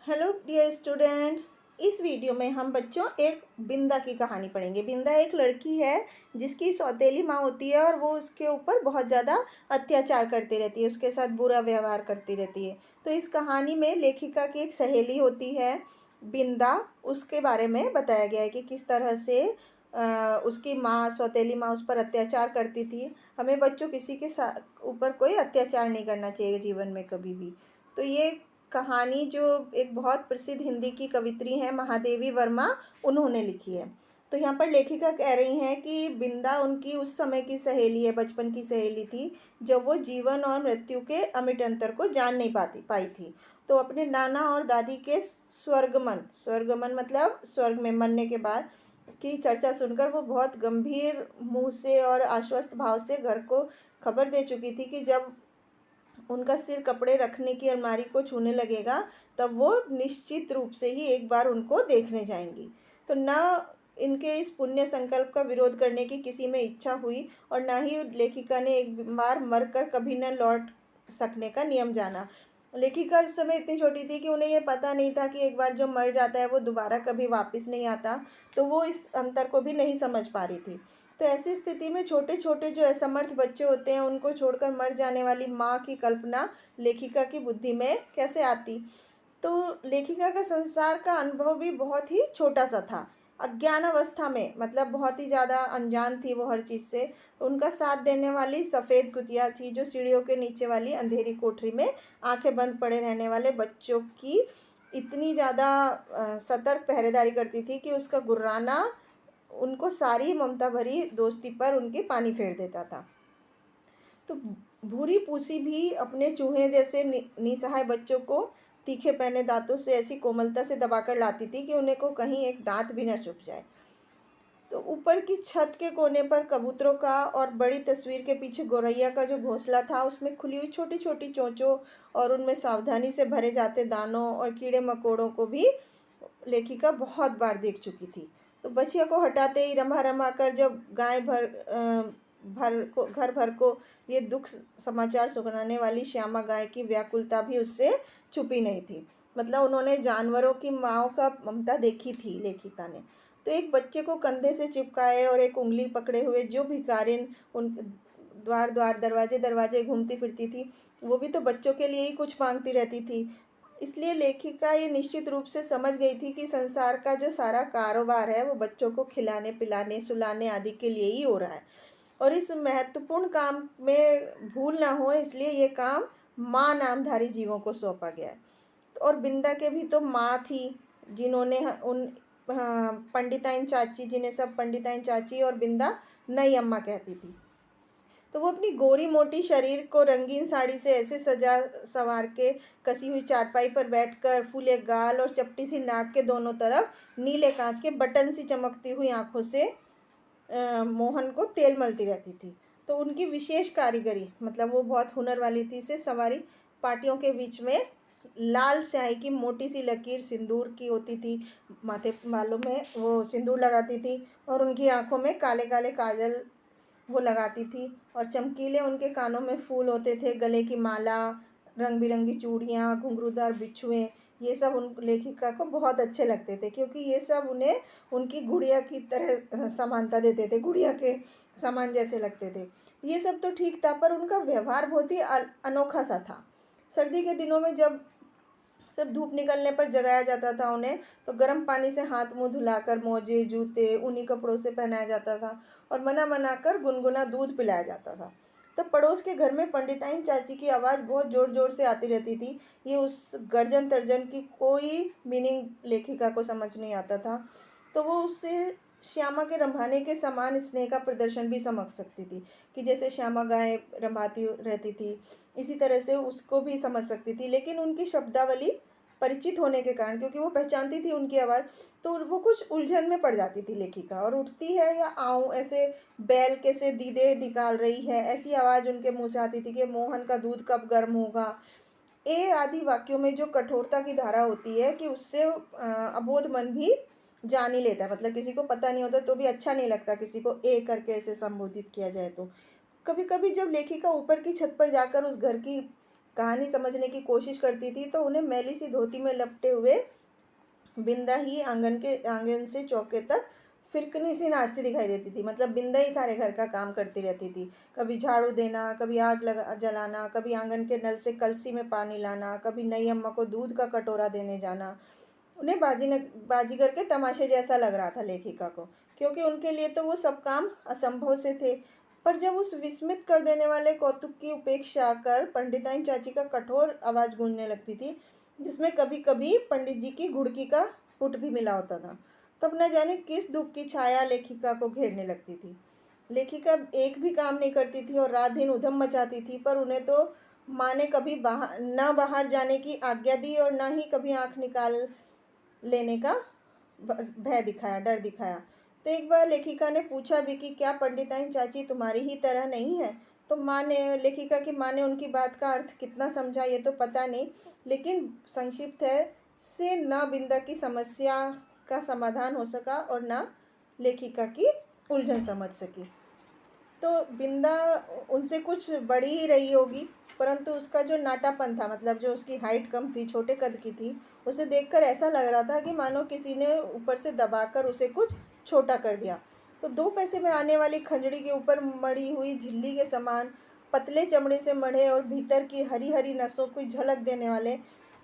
Hello dear students. इस video में हम बच्चों एक बिंदा की कहानी पढ़ेंगे। बिंदा एक लड़की है जिसकी सौतेली माँ होती है और वो उसके ऊपर बहुत ज़्यादा अत्याचार करती रहती है, उसके साथ बुरा व्यवहार करती रहती है। तो इस कहानी में लेखिका की एक सहेली होती है बिंदा, उसके बारे में बताया गया है कि किस तरह से उसकी माँ, सौतेली माँ उस पर अत्याचार करती थी। हमें बच्चों किसी के साथ ऊपर कोई अत्याचार नहीं करना चाहिए जीवन में कभी भी। तो ये कहानी जो एक बहुत प्रसिद्ध हिंदी की कवित्री हैं महादेवी वर्मा, उन्होंने लिखी है। तो यहाँ पर लेखिका कह रही हैं कि बिंदा उनकी उस समय की सहेली है, बचपन की सहेली थी जब वो जीवन और मृत्यु के अमिट अंतर को जान नहीं पाई थी। तो अपने नाना और दादी के स्वर्गमन स्वर्गमन मतलब स्वर्ग में मरने के बाद की चर्चा सुनकर वो बहुत गंभीर मुंह से और आश्वस्त भाव से घर को खबर दे चुकी थी कि जब उनका सिर कपड़े रखने की अलमारी को छूने लगेगा तब वो निश्चित रूप से ही एक बार उनको देखने जाएंगी। तो न इनके इस पुण्य संकल्प का विरोध करने की किसी में इच्छा हुई और ना ही लेखिका ने एक बार मरकर कभी न लौट सकने का नियम जाना। लेखिका उस समय इतनी छोटी थी कि उन्हें यह पता नहीं था कि एक बार जो मर जाता है वो दोबारा कभी वापस नहीं आता। तो वो इस अंतर को भी नहीं समझ पा रही थी। तो ऐसी स्थिति में छोटे छोटे जो असमर्थ बच्चे होते हैं उनको छोड़कर मर जाने वाली माँ की कल्पना लेखिका की बुद्धि में कैसे आती। तो लेखिका का संसार का अनुभव भी बहुत ही छोटा सा था। अज्ञान अवस्था में मतलब बहुत ही ज़्यादा अनजान थी वो हर चीज़ से। तो उनका साथ देने वाली सफ़ेद कुतिया थी जो सीढ़ियों के नीचे वाली अंधेरी कोठरी में आंखें बंद पड़े रहने वाले बच्चों की इतनी ज़्यादा सतर्क पहरेदारी करती थी कि उसका गुर्राना उनको सारी ममता भरी दोस्ती पर उनके पानी फेर देता था। तो भूरी पूसी भी अपने चूहे जैसे निसहाय बच्चों को तीखे पहने दांतों से ऐसी कोमलता से दबाकर लाती थी कि उन्हें को कहीं एक दांत भी न चुभ जाए। तो ऊपर की छत के कोने पर कबूतरों का और बड़ी तस्वीर के पीछे गौरैया का जो घोंसला था उसमें खुली हुई छोटी छोटी चोंचों और उनमें सावधानी से भरे जाते दानों और कीड़े मकोड़ों को भी लेखिका बहुत बार देख चुकी थी। तो बछिया को हटाते ही रमा रमा कर जब गाय घर भर को ये दुख समाचार सुनाने वाली श्यामा गाय की व्याकुलता भी उससे छुपी नहीं थी। मतलब उन्होंने जानवरों की माँओं का ममता देखी थी लेखिका ने। तो एक बच्चे को कंधे से चिपकाए और एक उंगली पकड़े हुए जो भिखारिन उन द्वार द्वार दरवाजे दरवाजे घूमती फिरती थी, वो भी तो बच्चों के लिए ही कुछ मांगती रहती थी। इसलिए लेखिका ये निश्चित रूप से समझ गई थी कि संसार का जो सारा कारोबार है वो बच्चों को खिलाने पिलाने सुलाने आदि के लिए ही हो रहा है और इस महत्वपूर्ण काम में भूल ना हो इसलिए ये काम माँ नामधारी जीवों को सौंपा गया है। और बिंदा के भी तो माँ थी जिन्होंने उन पंडिताइन चाची, जिन्हें सब पंडिताइन चाची और बिंदा नई अम्मा कहती थी। तो वो अपनी गोरी मोटी शरीर को रंगीन साड़ी से ऐसे सजा संवार के कसी हुई चारपाई पर बैठकर फूले गाल और चपटी सी नाक के दोनों तरफ नीले कांच के बटन सी चमकती हुई आंखों से मोहन को तेल मलती रहती थी। तो उनकी विशेष कारीगरी मतलब वो बहुत हुनर वाली थी से सवारी पाटियों के बीच में लाल स्याही की मोटी सी लकीर सिंदूर की होती थी। माथे बालों में वो सिंदूर लगाती थी और उनकी आंखों में काले काले काजल वो लगाती थी और चमकीले उनके कानों में फूल होते थे, गले की माला, रंग बिरंगी चूड़ियाँ, घुंघरूदार बिच्छुएँ, ये सब उन लेखिका को बहुत अच्छे लगते थे क्योंकि ये सब उन्हें उनकी गुड़िया की तरह समानता देते थे, गुड़िया के सामान जैसे लगते थे। ये सब तो ठीक था पर उनका व्यवहार बहुत ही अनोखा सा था। सर्दी के दिनों में जब सब धूप निकलने पर जगाया जाता था उन्हें, तो गर्म पानी से हाथ मुंह धुलाकर मोजे जूते ऊनी कपड़ों से पहनाया जाता था और मना मना कर गुनगुना दूध पिलाया जाता था। तब पड़ोस के घर में पंडिताइन चाची की आवाज़ बहुत ज़ोर ज़ोर से आती रहती थी। ये उस गर्जन तर्जन की कोई मीनिंग लेखिका को समझ नहीं आता था। तो वो उससे श्यामा के रंभाने के समान स्नेह का प्रदर्शन भी समझ सकती थी कि जैसे श्यामा गाय रंभाती रहती थी इसी तरह से उसको भी समझ सकती थी। लेकिन उनकी शब्दावली परिचित होने के कारण, क्योंकि वो पहचानती थी उनकी आवाज़, तो वो कुछ उलझन में पड़ जाती थी लेखिका। और उठती है या आऊँ ऐसे बैल के से दीदे निकाल रही है ऐसी आवाज़ उनके मुंह से आती थी कि मोहन का दूध कब गर्म होगा। ए आदि वाक्यों में जो कठोरता की धारा होती है कि उससे अबोध मन भी जान ही लेता है। मतलब किसी को पता नहीं होता तो भी अच्छा नहीं लगता किसी को ए करके ऐसे संबोधित किया जाए। तो कभी कभी जब लेखिका ऊपर की छत पर जाकर उस घर की कहानी समझने की कोशिश करती थी तो उन्हें मैली सी धोती में लपटे हुए बिंदा ही आंगन से चौके तक फिरकनी सी नाचती दिखाई देती थी। मतलब बिंदा ही सारे घर का काम करती रहती थी। कभी झाड़ू देना, कभी आग लगा जलाना, कभी आंगन के नल से कलसी में पानी लाना, कभी नई अम्मा को दूध का कटोरा देने जाना। उन्हें बाजीगर के तमाशे जैसा लग रहा था लेखिका को, क्योंकि उनके लिए तो वो सब काम असंभव से थे। पर जब उस विस्मित कर देने वाले कौतुक की उपेक्षा कर पंडिताइन चाची का कठोर आवाज गूंजने लगती थी, जिसमें कभी कभी पंडित जी की घुड़की का पुट भी मिला होता था, तब न जाने किस दुख की छाया लेखिका को घेरने लगती थी। लेखिका एक भी काम नहीं करती थी और रात दिन उधम मचाती थी, पर उन्हें तो माँ ने कभी बाहर जाने की आज्ञा दी और ना ही कभी आंख निकाल लेने का डर दिखाया। तो एक बार लेखिका ने पूछा भी कि क्या पंडिताइन चाची तुम्हारी ही तरह नहीं है? तो लेखिका की माँ ने उनकी बात का अर्थ कितना समझा ये तो पता नहीं, लेकिन संक्षिप्त है से न बिंदा की समस्या का समाधान हो सका और न लेखिका की उलझन समझ सकी। तो बिंदा उनसे कुछ बड़ी ही रही होगी, परंतु उसका जो नाटापन था, मतलब जो उसकी हाइट कम थी, छोटे कद की थी, उसे देखकर ऐसा लग रहा था कि मानो किसी ने ऊपर से दबाकर उसे कुछ छोटा कर दिया। तो 2 पैसे में आने वाली खंजड़ी के ऊपर मड़ी हुई झिल्ली के समान पतले चमड़े से मढ़े और भीतर की हरी हरी नसों को झलक देने वाले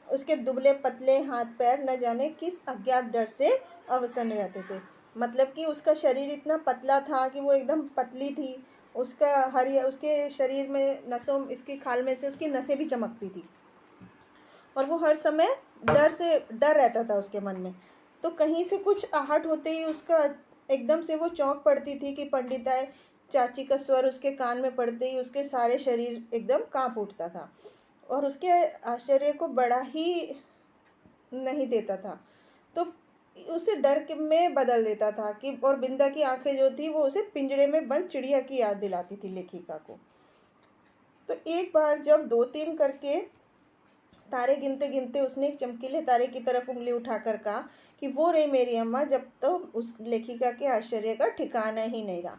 उसके दुबले पतले हाथ पैर न जाने किस अज्ञात डर से अवसन्न रहते थे। मतलब कि उसका शरीर इतना पतला था कि वो एकदम पतली थी। उसके शरीर में नसों, इसकी खाल में से उसकी नसें भी चमकती थी और वो हर समय डर रहता था उसके मन में। तो कहीं से कुछ आहट होते ही उसका एकदम से वो चौंक पड़ती थी कि पंडिताई चाची का स्वर उसके कान में पड़ते ही उसके सारे शरीर एकदम कांप उठता था और उसके आश्चर्य को बड़ा ही नहीं देता था। तो उसे में बदल देता था कि और बिंदा की आंखें जो थी वो उसे पिंजड़े में बंद चिड़िया की याद दिलाती थी लेखिका को। तो एक बार जब 2-3 करके तारे गिनते गिनते उसने एक चमकीले तारे की तरफ उंगली उठाकर कहा कि वो रही मेरी अम्मा, जब तो उस लेखिका के आश्चर्य का ठिकाना ही नहीं रहा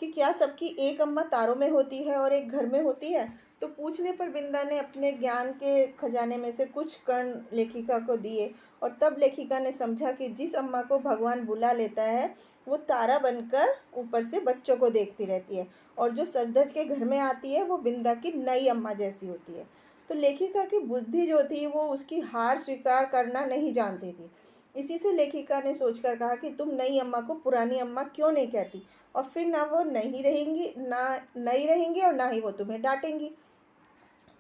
कि क्या सबकी एक अम्मा तारों में होती है और एक घर में होती है। तो पूछने पर बिंदा ने अपने ज्ञान के खजाने में से कुछ कण लेखिका को दिए और तब लेखिका ने समझा कि जिस अम्मा को भगवान बुला लेता है वो तारा बनकर ऊपर से बच्चों को देखती रहती है, और जो सज धज के घर में आती है वो बिंदा की नई अम्मा जैसी होती है। तो लेखिका की बुद्धि जो थी वो उसकी हार स्वीकार करना नहीं जानती थी। इसी से लेखिका ने सोचकर कहा कि तुम नई अम्मा को पुरानी अम्मा क्यों नहीं कहती, और फिर ना वो नहीं रहेंगी, ना नई रहेंगी और ना ही वो तुम्हें डांटेंगी।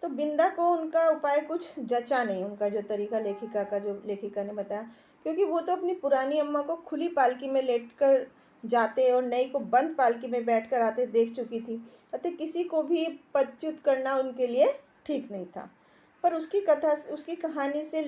तो बिंदा को उनका उपाय कुछ जचा नहीं, उनका जो तरीका लेखिका का जो लेखिका ने बताया, क्योंकि वो तो अपनी पुरानी अम्मा को खुली पालकी में लेटकर जाते और नई को बंद पालकी में बैठकर आते देख चुकी थी। अतः किसी को भी पदच्युत करना उनके लिए ठीक नहीं था। पर उसकी कहानी से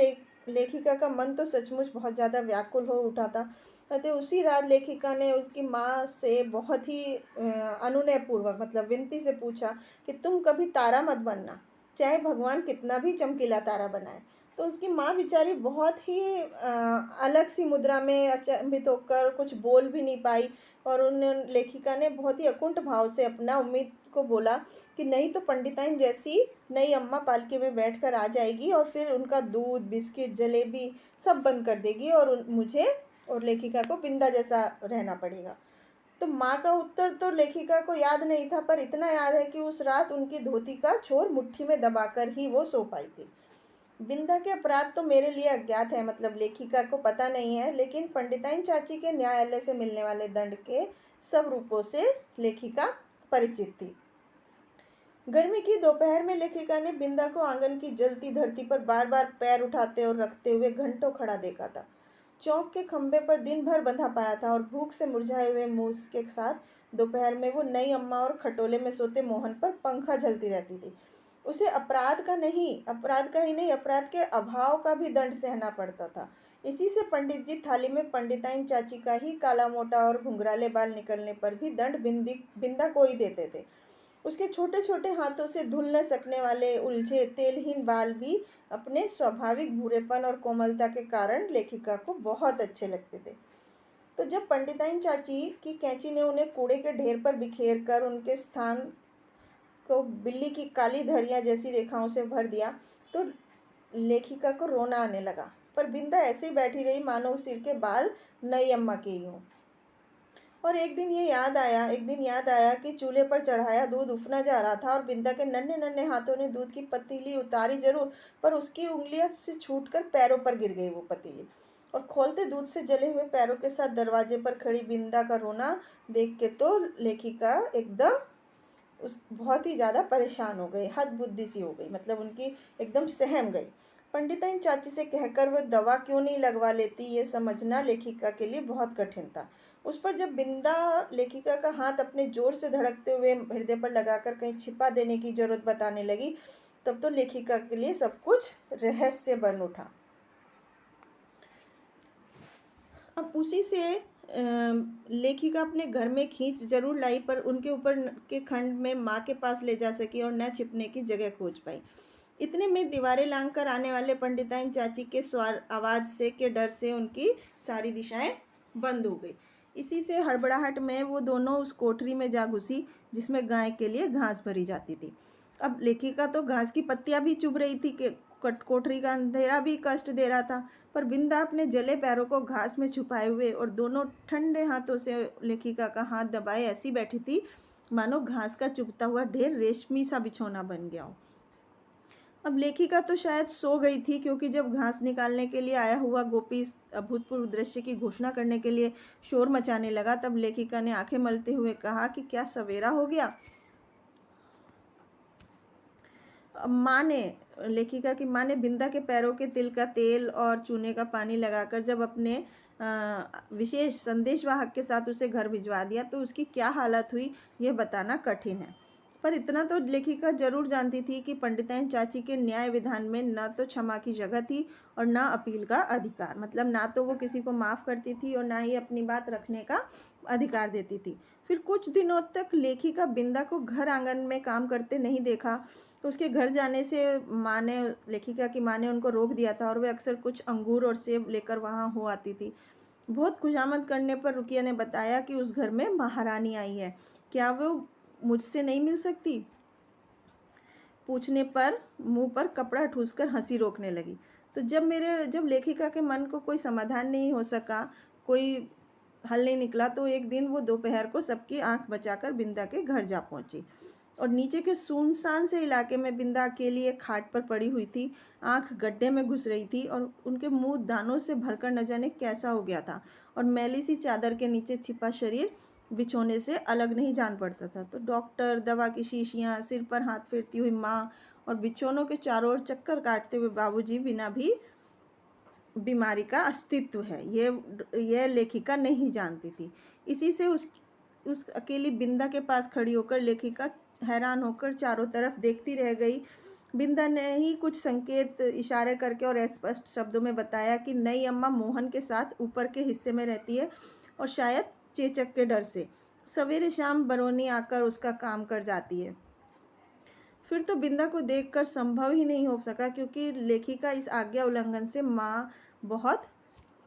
लेखिका का मन तो सचमुच बहुत ज़्यादा व्याकुल हो उठा था। अतः उसी रात लेखिका ने उसकी माँ से बहुत ही अनुनय पूर्वक, मतलब विनती से पूछा कि तुम कभी तारा मत बनना, चाहे भगवान कितना भी चमकीला तारा बनाए। तो उसकी माँ बेचारी बहुत ही अलग सी मुद्रा में अचंभित होकर कुछ बोल भी नहीं पाई, और उन लेखिका ने बहुत ही अकुंठ भाव से अपना उम्मीद को बोला कि नहीं तो पंडिताइन जैसी नई अम्मा पालकी में बैठकर आ जाएगी और फिर उनका दूध, बिस्किट, जलेबी सब बंद कर देगी और मुझे और लेखिका को बिंदा जैसा रहना पड़ेगा। तो माँ का उत्तर तो लेखिका को याद नहीं था, पर इतना याद है कि उस रात उनकी धोती का छोर मुट्ठी में दबाकर ही वो सो पाई थी। बिंदा के अपराध तो मेरे लिए अज्ञात है, मतलब लेखिका को पता नहीं है, लेकिन पंडिताइन चाची के न्यायालय से मिलने वाले दंड के सब रूपों से लेखिका परिचित थी। गर्मी की दोपहर में लेखिका ने बिंदा को आंगन की जलती धरती पर बार बार पैर उठाते और रखते हुए घंटों खड़ा देखा था। चौक के खंभे पर दिन भर बंधा पाया था और भूख से मुरझाए हुए मुंह के साथ दोपहर में वो नई अम्मा और खटोले में सोते मोहन पर पंखा झलती रहती थी। उसे अपराध के अभाव का भी दंड सहना पड़ता था। इसी से पंडित जी थाली में पंडिताइन चाची का ही काला मोटा और घुंघराले बाल निकलने पर भी दंड बिंदा को ही देते थे। उसके छोटे छोटे हाथों से धुल न सकने वाले उलझे तेलहीन बाल भी अपने स्वाभाविक भूरेपन और कोमलता के कारण लेखिका को बहुत अच्छे लगते थे। तो जब पंडिताइन चाची की कैंची ने उन्हें कूड़े के ढेर पर बिखेर कर उनके स्थान को बिल्ली की काली धड़ियाँ जैसी रेखाओं से भर दिया तो लेखिका को रोना आने लगा। पर बिंदा ऐसे ही बैठी रही मानो सिर के बाल नई अम्मा के ही हों। और एक दिन याद आया कि चूल्हे पर चढ़ाया दूध उफना जा रहा था और बिंदा के नन्हे नन्हे हाथों ने दूध की पतीली उतारी जरूर, पर उसकी उंगलियां से छूटकर पैरों पर गिर गई वो पतीली। और खोलते दूध से जले हुए पैरों के साथ दरवाजे पर खड़ी बिंदा का रोना देख के तो लेखिका एकदम उस बहुत ही ज़्यादा परेशान हो गई, हद बुद्धि सी हो गई, मतलब उनकी एकदम सहम गई। पंडिताइन चाची से कहकर वो दवा क्यों नहीं लगवा लेती, ये समझना लेखिका के लिए बहुत कठिन था। उस पर जब बिंदा लेखिका का हाथ अपने जोर से धड़कते हुए हृदय पर लगाकर कहीं छिपा देने की जरूरत बताने लगी, तब तो लेखिका के लिए सब कुछ रहस्य बन उठा। अब उसी से लेखिका अपने घर में खींच जरूर लाई, पर उनके ऊपर के खंड में माँ के पास ले जा सकी और न छिपने की जगह खोज पाई। इतने में दीवारें लांग कर आने वाले पंडिताइन चाची के स्वर आवाज से के डर से उनकी सारी दिशाएं बंद हो गई। इसी से हड़बड़ाहट में वो दोनों उस कोठरी में जा घुसी जिसमें गाय के लिए घास भरी जाती थी। अब लेखिका तो घास की पत्तियां भी चुभ रही थी कि कोठरी का अंधेरा भी कष्ट दे रहा था, पर बिंदा अपने जले पैरों को घास में छुपाए हुए और दोनों ठंडे हाथों से लेखिका का हाथ दबाए ऐसी बैठी थी मानो घास का चुभता हुआ ढेर रेशमी सा बिछौना बन गया हो। अब लेखिका तो शायद सो गई थी, क्योंकि जब घास निकालने के लिए आया हुआ गोपी इस अभूतपूर्व दृश्य की घोषणा करने के लिए शोर मचाने लगा, तब लेखिका ने आंखें मलते हुए कहा कि क्या सवेरा हो गया। लेखिका की माँ ने बिंदा के पैरों के तिल का तेल और चूने का पानी लगाकर जब अपने विशेष संदेशवाहक के साथ उसे घर भिजवा दिया तो उसकी क्या हालत हुई यह बताना कठिन है। पर इतना तो लेखिका जरूर जानती थी कि पंडिताइन चाची के न्याय विधान में न तो क्षमा की जगह थी और न अपील का अधिकार, मतलब ना तो वो किसी को माफ़ करती थी और ना ही अपनी बात रखने का अधिकार देती थी। फिर कुछ दिनों तक लेखिका बिंदा को घर आंगन में काम करते नहीं देखा, तो उसके घर जाने से लेखिका की माँ ने उनको रोक दिया था और वे अक्सर कुछ अंगूर और सेब लेकर वहाँ हो आती थी। बहुत खुशामद करने पर रुकिया ने बताया कि उस घर में महारानी आई है, क्या वो मुझसे नहीं मिल सकती। पूछने पर मुंह पर कपड़ा ठूसकर हंसी रोकने लगी। तो जब लेखिका के मन को कोई समाधान नहीं हो सका, कोई हल नहीं निकला, तो एक दिन वो दोपहर को सबकी आंख बचाकर बिंदा के घर जा पहुंची और नीचे के सुनसान से इलाके में बिंदा अकेली एक खाट पर पड़ी हुई थी। आंख गड्ढे में घुस रही थी और उनके मुंह दानों से भरकर न जाने कैसा हो गया था और मैली सी चादर के नीचे छिपा शरीर बिछोने से अलग नहीं जान पड़ता था। तो डॉक्टर, दवा की शीशियाँ, सिर पर हाथ फेरती हुई माँ और बिछोनों के चारों ओर चक्कर काटते हुए बाबूजी बिना भी बीमारी का अस्तित्व है यह लेखिका नहीं जानती थी। इसी से उस अकेली बिंदा के पास खड़ी होकर लेखिका हैरान होकर चारों तरफ देखती रह गई। बिंदा ने ही कुछ संकेत इशारे करके और स्पष्ट शब्दों में बताया कि नई अम्मा मोहन के साथ ऊपर के हिस्से में रहती है और शायद चेचक के डर से सवेरे शाम बरौनी आकर उसका काम कर जाती है। फिर तो बिंदा को देखकर संभव ही नहीं हो सका, क्योंकि लेखिका इस आज्ञा उल्लंघन से माँ बहुत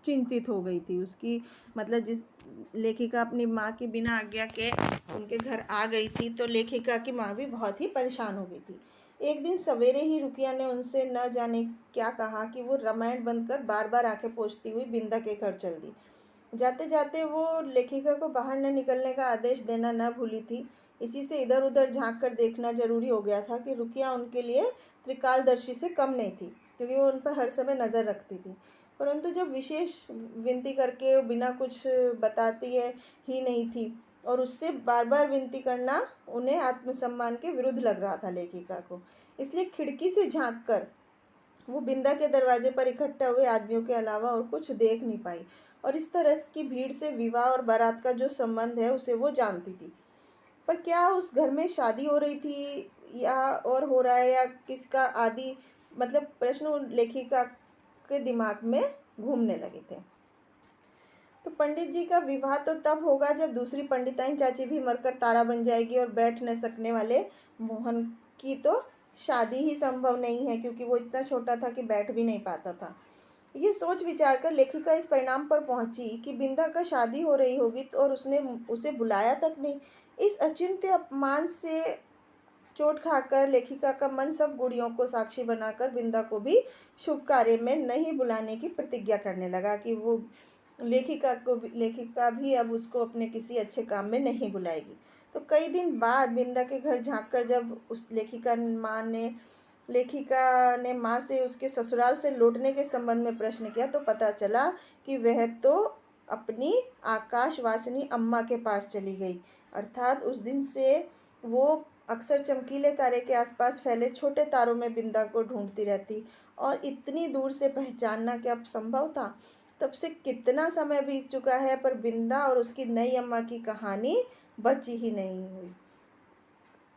चिंतित हो गई थी। उसकी मतलब जिस लेखिका अपनी माँ की बिना आज्ञा के उनके घर आ गई थी, तो लेखिका की माँ भी बहुत ही परेशान हो गई थी। एक दिन सवेरे ही रुकिया ने उनसे न जाने क्या कहा कि वो रामायण बंद कर बार बार आंखें पोंछती हुई बिंदा के घर चल दी। जाते जाते वो लेखिका को बाहर न निकलने का आदेश देना न भूली थी। इसी से इधर उधर झांक कर देखना जरूरी हो गया था कि रुकिया उनके लिए त्रिकालदर्शी से कम नहीं थी, क्योंकि वो उन पर हर समय नज़र रखती थी। परंतु जब विशेष विनती करके बिना कुछ बताती है ही नहीं थी और उससे बार बार विनती करना उन्हें आत्मसम्मान के विरुद्ध लग रहा था लेखिका को। इसलिए खिड़की से झांक कर वो बिंदा के दरवाजे पर इकट्ठा हुए आदमियों के अलावा और कुछ देख नहीं पाई और इस तरह की भीड़ से विवाह और बारात का जो संबंध है उसे वो जानती थी। पर क्या उस घर में शादी हो रही थी या और हो रहा है या किसका आदि मतलब प्रश्न लेखिका के दिमाग में घूमने लगे थे। तो पंडित जी का विवाह तो तब होगा जब दूसरी पंडिताइन चाची भी मरकर तारा बन जाएगी और बैठ न सकने वाले मोहन की तो शादी ही संभव नहीं है, क्योंकि वो इतना छोटा था कि बैठ भी नहीं पाता था। ये सोच विचार कर लेखिका इस परिणाम पर पहुंची कि बिंदा का शादी हो रही होगी और उसने उसे बुलाया तक नहीं। इस अचिंत्य अपमान से चोट खाकर लेखिका का मन सब गुड़ियों को साक्षी बनाकर बिंदा को भी शुभ कार्य में नहीं बुलाने की प्रतिज्ञा करने लगा कि वो लेखिका भी अब उसको अपने किसी अच्छे काम में नहीं बुलाएगी। तो कई दिन बाद बिंदा के घर झांककर जब उस लेखिका ने माँ से उसके ससुराल से लौटने के संबंध में प्रश्न किया तो पता चला कि वह तो अपनी आकाशवासिनी अम्मा के पास चली गई। अर्थात उस दिन से वो अक्सर चमकीले तारे के आसपास फैले छोटे तारों में बिंदा को ढूंढती रहती और इतनी दूर से पहचानना क्या संभव था। तब से कितना समय बीत चुका है, पर बिंदा और उसकी नई अम्मा की कहानी बची ही नहीं हुई।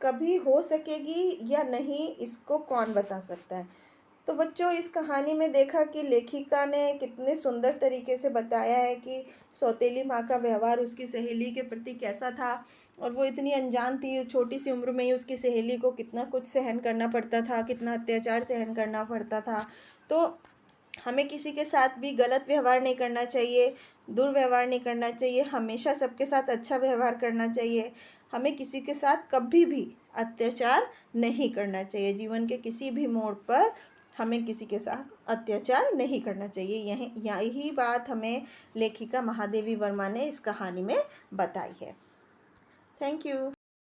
कभी हो सकेगी या नहीं, इसको कौन बता सकता है। तो बच्चों, इस कहानी में देखा कि लेखिका ने कितने सुंदर तरीके से बताया है कि सौतेली माँ का व्यवहार उसकी सहेली के प्रति कैसा था, और वो इतनी अनजान थी, छोटी सी उम्र में ही उसकी सहेली को कितना कुछ सहन करना पड़ता था, कितना अत्याचार सहन करना पड़ता था। तो हमें किसी के साथ भी गलत व्यवहार नहीं करना चाहिए, दुर्व्यवहार नहीं करना चाहिए, हमेशा सबके साथ अच्छा व्यवहार करना चाहिए। हमें किसी के साथ कभी भी अत्याचार नहीं करना चाहिए। जीवन के किसी भी मोड़ पर हमें किसी के साथ अत्याचार नहीं करना चाहिए। यही बात हमें लेखिका महादेवी वर्मा ने इस कहानी में बताई है। Thank you.